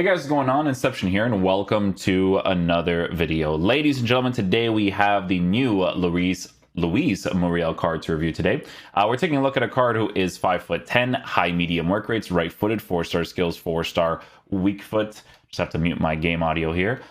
Hey guys, what's going on? Inception here, and welcome to another video. Ladies and gentlemen, today we have the new Louise Muriel card to review today. We're taking a look at a card who is 5'10", high medium work rates, right-footed, 4-star skills, 4-star weak foot. Just have to mute my game audio here.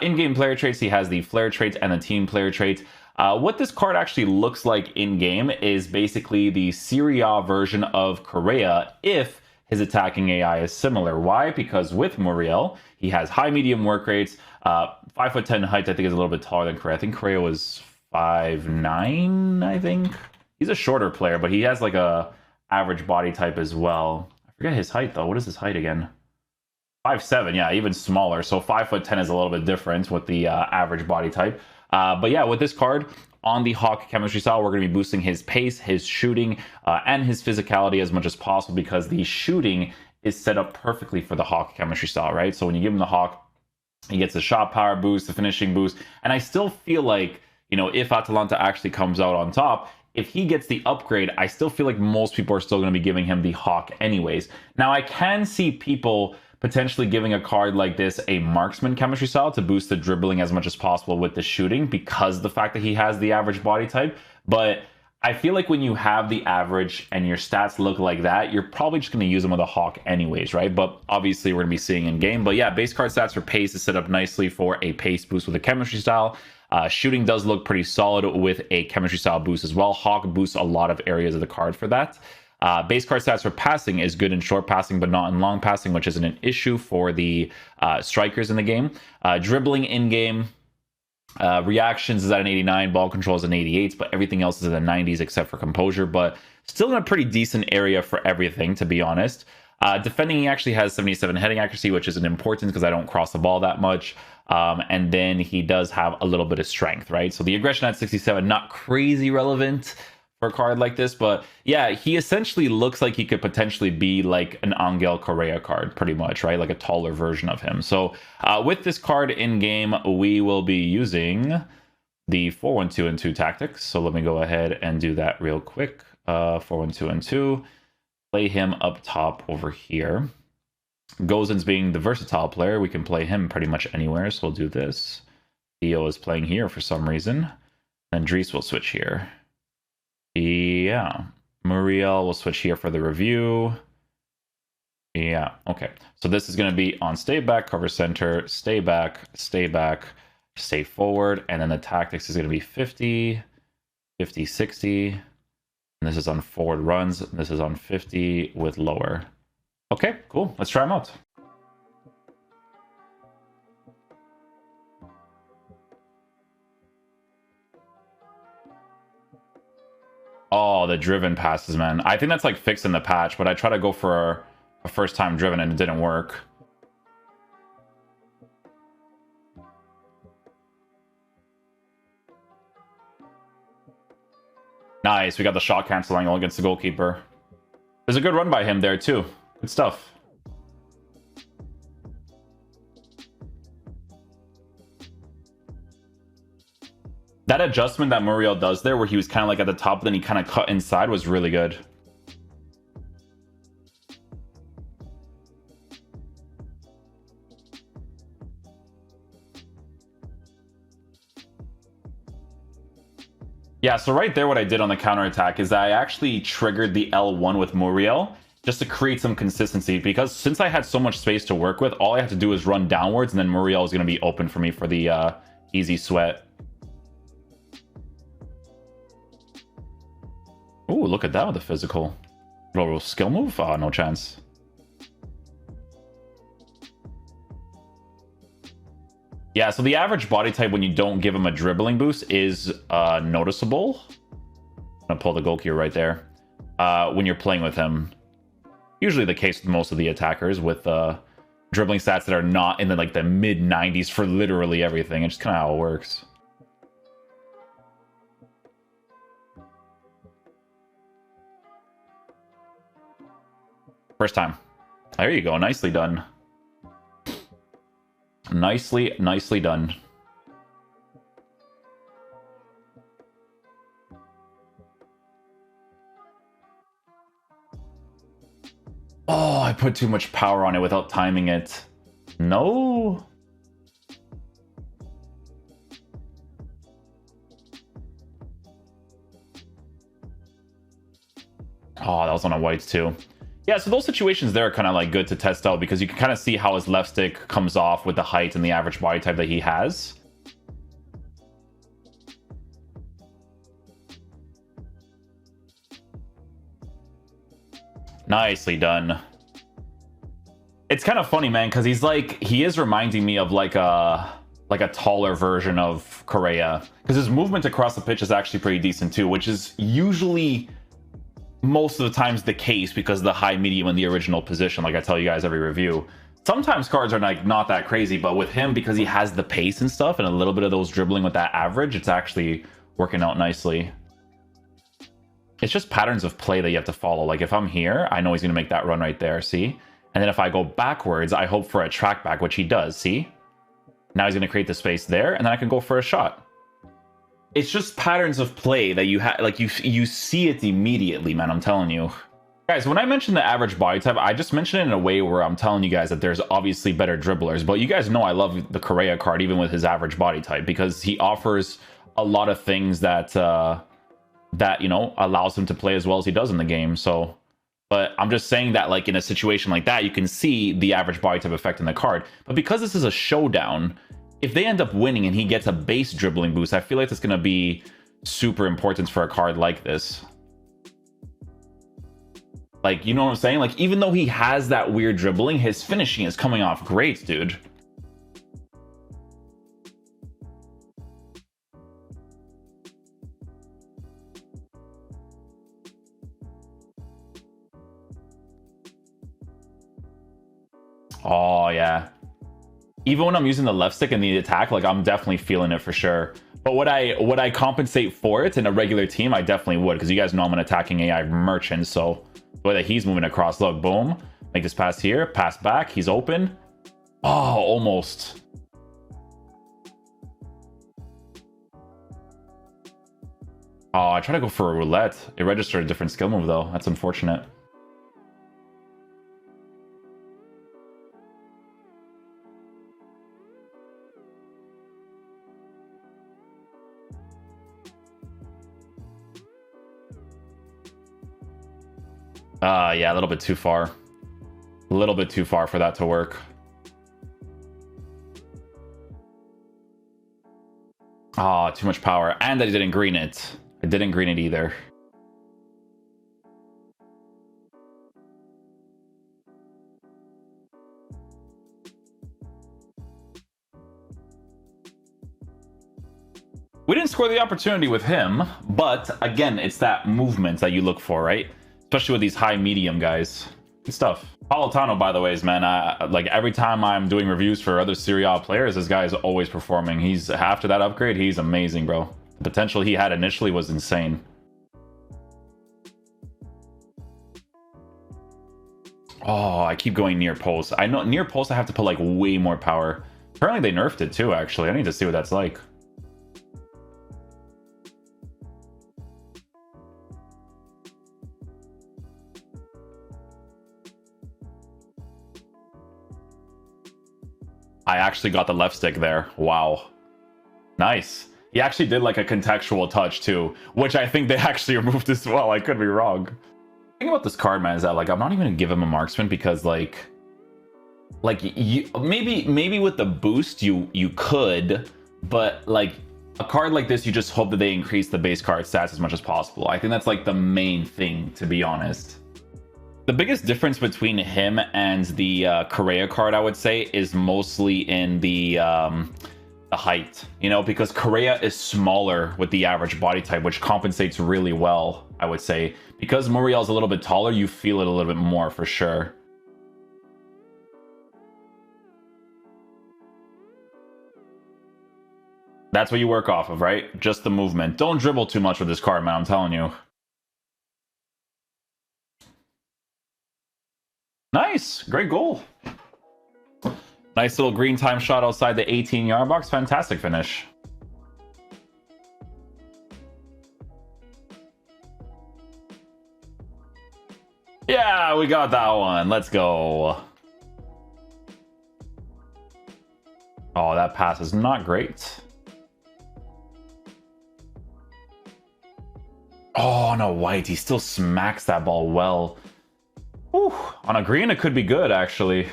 In-game player traits, he has the flare trait and the team player trait. What this card actually looks like in-game is basically the Syria version of Correa if his attacking AI is similar. Why? Because with Muriel, he has high medium work rates, 5'10" height. I think is a little bit taller than Correa. I think Correa was 5'9", I think. He's a shorter player, but he has like a average body type as well. I forget his height though. What is his height again? 5'7", yeah, even smaller. So 5'10" is a little bit different with the average body type. But yeah, with this card, on the Hawk chemistry style, we're going to be boosting his pace, his shooting, and his physicality as much as possible because the shooting is set up perfectly for the Hawk chemistry style, right? So when you give him the Hawk, he gets the shot power boost, the finishing boost, and I still feel like, you know, if Atalanta actually comes out on top, if he gets the upgrade, I still feel like most people are still going to be giving him the Hawk anyways. Now, I can see people potentially giving a card like this a marksman chemistry style to boost the dribbling as much as possible with the shooting because of the fact that he has the average body type. But I feel like when you have the average and your stats look like that, you're probably just going to use him with a Hawk anyways, right? But obviously we're going to be seeing in game. But yeah, base card stats for pace is set up nicely for a pace boost with a chemistry style. Shooting does look pretty solid with a chemistry style boost as well. Hawk boosts a lot of areas of the card for that. Base card stats for passing is good in short passing, but not in long passing, which isn't an issue for the strikers in the game. Dribbling in game, reactions is at an 89, ball control is an 88, but everything else is in the 90s except for composure, but still in a pretty decent area for everything, to be honest. Defending, he actually has 77 heading accuracy, which isn't important because I don't cross the ball that much. And then he does have a little bit of strength, right? So the aggression at 67, not crazy relevant for a card like this, but yeah, he essentially looks like he could potentially be like an Angel Correa card, pretty much, right? Like a taller version of him. So with this card in game, we will be using the 4-1-2 and 2 tactics. So let me go ahead and do that real quick. 4-1-2 and 2. Play him up top over here. Gozen's being the versatile player. We can play him pretty much anywhere. So we'll do this. Theo is playing here for some reason. Then Dries will switch here. Yeah, Muriel will switch here for the review. Yeah, okay. So this is going to be on stay back, cover center, stay back, stay forward. And then the tactics is going to be 50, 50, 60. And this is on forward runs. This is on 50 with lower. Okay, cool. Let's try them out. Oh, the driven passes, man. I think that's like fixed in the patch, but I tried to go for a first time driven and it didn't work. Nice, we got the shot cancel angle against the goalkeeper. There's a good run by him there too. Good stuff. That adjustment that Muriel does there, where he was kind of like at the top, then he kind of cut inside, was really good. Yeah, so right there what I did on the counterattack is I actually triggered the L1 with Muriel just to create some consistency, because since I had so much space to work with, all I had to do is run downwards and then Muriel is going to be open for me for the easy sweat. Ooh, look at that with the physical. Little skill move? Oh, no chance. Yeah, so the average body type when you don't give him a dribbling boost is noticeable. I'm gonna pull the goalkeeper right there. When you're playing with him. Usually the case with most of the attackers with dribbling stats that are not in the like the mid 90s for literally everything. It's just kind of how it works. First time. There you go. Nicely done. Nicely done. Oh, I put too much power on it without timing it. No. Oh, that was on a whites too. Yeah, so those situations there are kind of like good to test out because you can kind of see how his left stick comes off with the height and the average body type that he has. Nicely done. It's kind of funny, man, because he is reminding me of like a taller version of Correa, because his movement across the pitch is actually pretty decent too, which is usually most of the times the case because of the high, medium, and the original position, like I tell you guys every review. Sometimes cards are like not that crazy, but with him, because he has the pace and stuff and a little bit of those dribbling with that average, it's actually working out nicely. It's just patterns of play that you have to follow. Like if I'm here, I know he's going to make that run right there, see? And then if I go backwards, I hope for a track back, which he does, see? Now he's going to create the space there, and then I can go for a shot. It's just patterns of play that you have, like you see it immediately, man, I'm telling you. Guys, when I mention the average body type, I just mention it in a way where I'm telling you guys that there's obviously better dribblers, but you guys know I love the Correa card even with his average body type because he offers a lot of things that you know, allows him to play as well as he does in the game. So, but I'm just saying that like in a situation like that, you can see the average body type effect in the card. But because this is a showdown, if they end up winning and he gets a base dribbling boost, I feel like that's going to be super important for a card like this. Like, you know what I'm saying? Like, even though he has that weird dribbling, his finishing is coming off great, dude. Oh, yeah. Even when I'm using the left stick in the attack, like, I'm definitely feeling it for sure. But would I compensate for it in a regular team? I definitely would, because you guys know I'm an attacking AI merchant, so the way that he's moving across, look, boom. Make this pass here, pass back, he's open. Oh, almost. Oh, I tried to go for a roulette. It registered a different skill move, though. That's unfortunate. Yeah, a little bit too far. A little bit too far for that to work. Ah, too much power. And I didn't green it. I didn't green it either. We didn't score the opportunity with him, but again, it's that movement that you look for, right? Especially with these high medium guys. Good stuff. Palatano, by the way, is, man, like every time I'm doing reviews for other Serie A players, this guy is always performing. He's after that upgrade, he's amazing, bro. The potential he had initially was insane. Oh, I keep going near post. I know near post I have to put like way more power. Apparently they nerfed it too, actually. I need to see what that's like. I actually got the left stick there. Wow. Nice. He actually did like a contextual touch too, which I think they actually removed as well. I could be wrong. The thing about this card, man, is that like I'm not even gonna give him a marksman because like you maybe with the boost you could, but like a card like this, you just hope that they increase the base card stats as much as possible. I think that's like the main thing, to be honest. The biggest difference between him and the Correa card, I would say, is mostly in the height, you know, because Correa is smaller with the average body type, which compensates really well, I would say. Because Muriel's a little bit taller, you feel it a little bit more for sure. That's what you work off of, right? Just the movement. Don't dribble too much with this card, man, I'm telling you. Nice, great goal. Nice little green time shot outside the 18-yard box. Fantastic finish. Yeah, we got that one. Let's go. Oh, that pass is not great. Oh, on a white, he still smacks that ball well. Whew. On a green, it could be good, actually.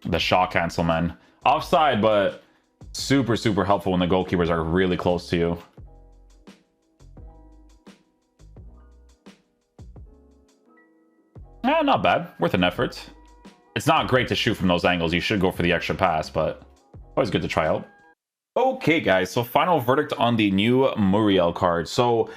The shot cancel, man. Offside, but super, super helpful when the goalkeepers are really close to you. Not bad. Worth an effort. It's not great to shoot from those angles. You should go for the extra pass, but always good to try out. Okay, guys, so final verdict on the new Muriel card. So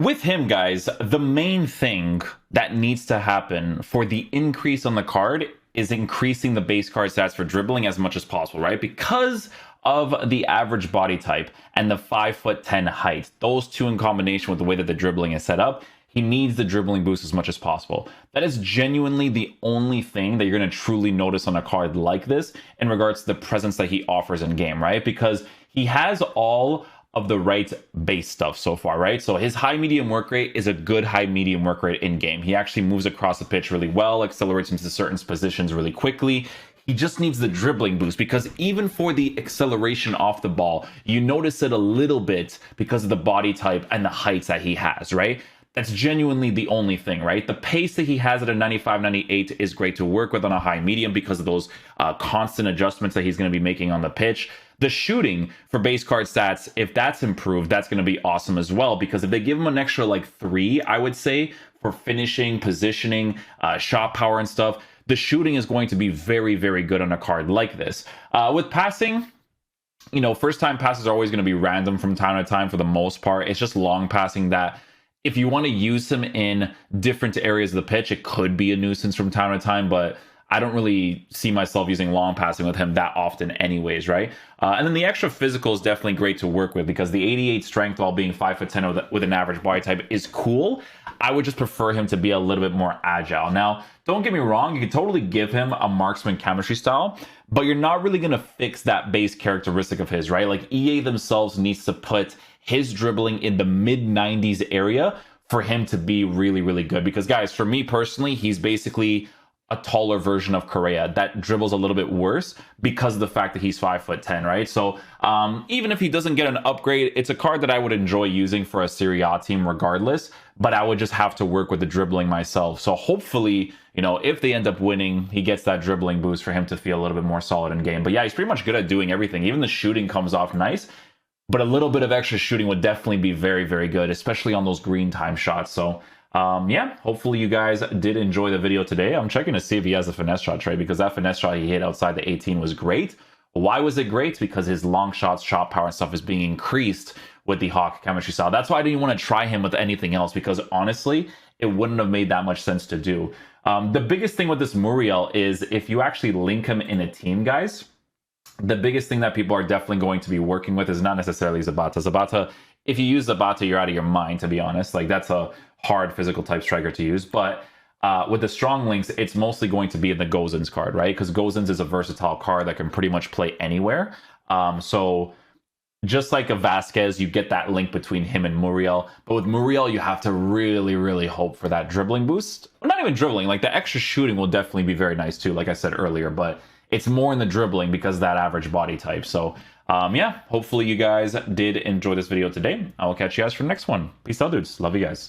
with him, guys, the main thing that needs to happen for the increase on the card is increasing the base card stats for dribbling as much as possible, right? Because of the average body type and the 5'10" height, those two in combination with the way that the dribbling is set up, he needs the dribbling boost as much as possible. That is genuinely the only thing that you're going to truly notice on a card like this in regards to the presence that he offers in game, right? Because he has all of the right base stuff so far, right? So his high medium work rate is a good high medium work rate in game. He actually moves across the pitch really well, accelerates into certain positions really quickly. He just needs the dribbling boost, because even for the acceleration off the ball, you notice it a little bit because of the body type and the heights that he has, right? That's genuinely the only thing, right? The pace that he has at a 95, 98 is great to work with on a high medium because of those constant adjustments that he's going to be making on the pitch. The shooting for base card stats, if that's improved, that's going to be awesome as well, because if they give him an extra like 3, I would say, for finishing, positioning, shot power and stuff, the shooting is going to be very, very good on a card like this. With passing, you know, first time passes are always going to be random from time to time for the most part. It's just long passing that, if you want to use him in different areas of the pitch, it could be a nuisance from time to time, but I don't really see myself using long passing with him that often anyways, right? And then the extra physical is definitely great to work with, because the 88 strength while being 5'10" with an average body type is cool. I would just prefer him to be a little bit more agile. Now, don't get me wrong, you could totally give him a marksman chemistry style, but you're not really going to fix that base characteristic of his, right? Like EA themselves needs to put his dribbling in the mid-90s area for him to be really, really good. Because guys, for me personally, he's basically a taller version of Correa that dribbles a little bit worse because of the fact that he's 5'10", right? So even if he doesn't get an upgrade, it's a card that I would enjoy using for a Serie A team regardless, but I would just have to work with the dribbling myself. So hopefully, you know, if they end up winning, he gets that dribbling boost for him to feel a little bit more solid in game. But yeah, he's pretty much good at doing everything. Even the shooting comes off nice, but a little bit of extra shooting would definitely be very, very good, especially on those green time shots. So yeah, hopefully you guys did enjoy the video today. I'm checking to see if he has a finesse shot trade, because that finesse shot he hit outside the 18 was great. Why was it great? Because his long shots, shot power and stuff is being increased with the Hawk chemistry style. That's why I didn't want to try him with anything else, because honestly, it wouldn't have made that much sense to do. The biggest thing with this Muriel is if you actually link him in a team, guys, the biggest thing that people are definitely going to be working with is not necessarily Zapata. Zapata, if you use Zapata, you're out of your mind, to be honest. Like, that's a hard physical type striker to use. But with the strong links, it's mostly going to be in the Gozens card, right? Because Gozens is a versatile card that can pretty much play anywhere. So just like a Vasquez, you get that link between him and Muriel. But with Muriel, you have to really, really hope for that dribbling boost. Well, not even dribbling, like the extra shooting will definitely be very nice too, like I said earlier. But it's more in the dribbling because of that average body type. So yeah, hopefully you guys did enjoy this video today. I will catch you guys for the next one. Peace out, dudes. Love you guys.